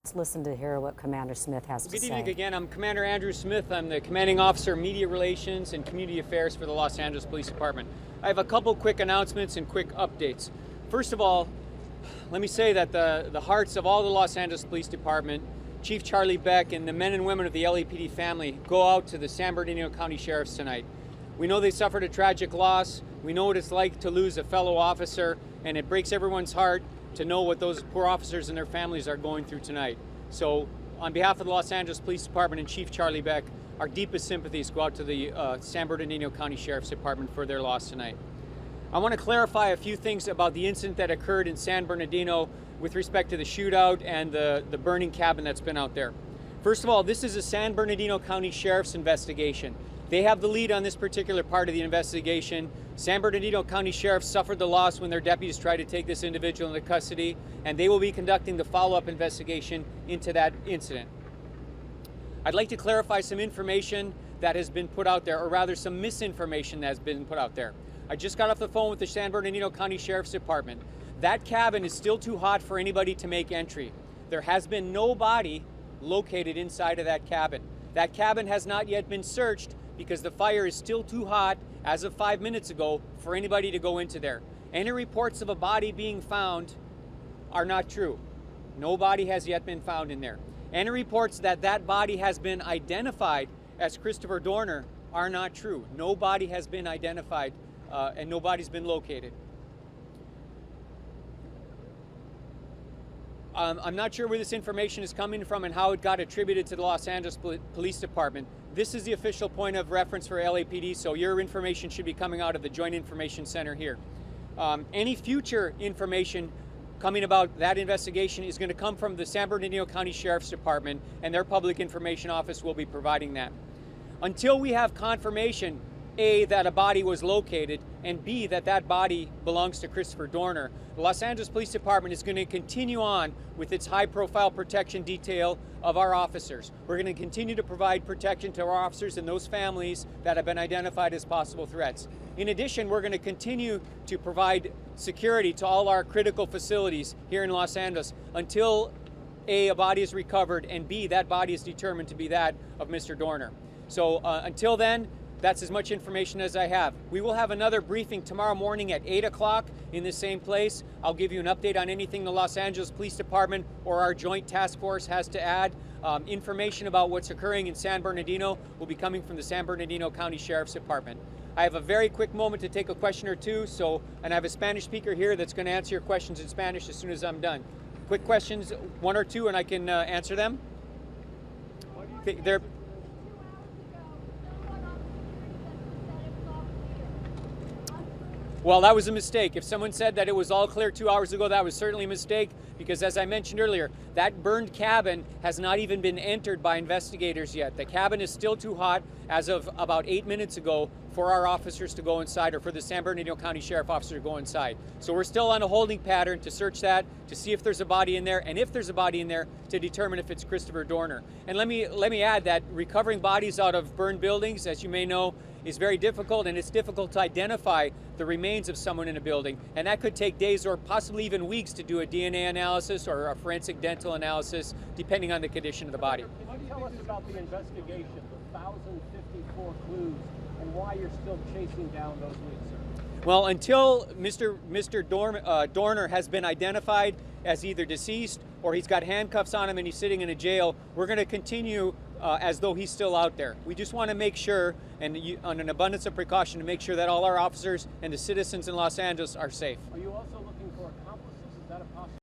Let's listen to hear what Commander Smith has to say. Good evening again. I'm Commander Andrew Smith. I'm the Commanding Officer, Media Relations and Community Affairs for the Los Angeles Police Department. I have a couple quick announcements and quick updates. First of all, let me say that the hearts of all the Los Angeles Police Department, Chief Charlie Beck, and the men and women of the LAPD family go out to the San Bernardino County Sheriffs tonight. We know they suffered a tragic loss. We know what it's like to lose a fellow officer, and it breaks everyone's heart to know what those poor officers and their families are going through tonight. So on behalf of the Los Angeles Police Department and Chief Charlie Beck, our deepest sympathies go out to the San Bernardino County Sheriff's Department for their loss tonight. I want to clarify a few things about the incident that occurred in San Bernardino with respect to the shootout and the burning cabin that's been out there. First of all, this is a San Bernardino County Sheriff's investigation. They have the lead on this particular part of the investigation. San Bernardino County Sheriff suffered the loss when their deputies tried to take this individual into custody, and they will be conducting the follow-up investigation into that incident. I'd like to clarify some information that has been put out there, or rather some misinformation that has been put out there. I just got off the phone with the San Bernardino County Sheriff's Department. That cabin is still too hot for anybody to make entry. There has been no body located inside of that cabin. That cabin has not yet been searched because the fire is still too hot as of 5 minutes ago for anybody to go into there. Any reports of a body being found are not true. No body has yet been found in there. Any reports that that body has been identified as Christopher Dorner are not true. No body has been identified and nobody's been located. I'm not sure where this information is coming from and how it got attributed to the Los Angeles Police Department. This is the official point of reference for LAPD, so your information should be coming out of the Joint Information Center here. Any future information coming about that investigation is going to come from the San Bernardino County Sheriff's Department, and their Public Information Office will be providing that. Until we have confirmation, A, that a body was located, and B, that that body belongs to Christopher Dorner, the Los Angeles Police Department is going to continue on with its high-profile protection detail of our officers. We're going to continue to provide protection to our officers and those families that have been identified as possible threats. In addition, we're going to continue to provide security to all our critical facilities here in Los Angeles until A, a body is recovered, and B, that body is determined to be that of Mr. Dorner. So until then, that's as much information as I have. We will have another briefing tomorrow morning at 8 o'clock in the same place. I'll give you an update on anything the Los Angeles Police Department or our Joint Task Force has to add. Information about what's occurring in San Bernardino will be coming from the San Bernardino County Sheriff's Department. I have a very quick moment to take a question or two, and I have a Spanish speaker here that's going to answer your questions in Spanish as soon as I'm done. Quick questions, one or two, and I can answer them. They're Well, that was a mistake. If someone said that it was all clear 2 hours ago, that was certainly a mistake, because as I mentioned earlier, that burned cabin has not even been entered by investigators yet. The cabin is still too hot as of about 8 minutes ago for our officers to go inside, or for the San Bernardino County Sheriff officer to go inside. So we're still on a holding pattern to search that, to see if there's a body in there, and if there's a body in there, to determine if it's Christopher Dorner. And let me add that recovering bodies out of burned buildings, as you may know, is very difficult, and it's difficult to identify the remains of someone in a building, and that could take days or possibly even weeks to do a DNA analysis or a forensic dental analysis, depending on the condition of the body. Can you tell us about the investigation, the 1,054 clues, and why you're still chasing down those leads, sir? Well, until Mr. Dorner has been identified as either deceased or he's got handcuffs on him and he's sitting in a jail, we're going to continue as though he's still out there. We just want to make sure, and on an abundance of precaution, to make sure that all our officers and the citizens in Los Angeles are safe. Are you also looking for accomplices? Is that a possibility?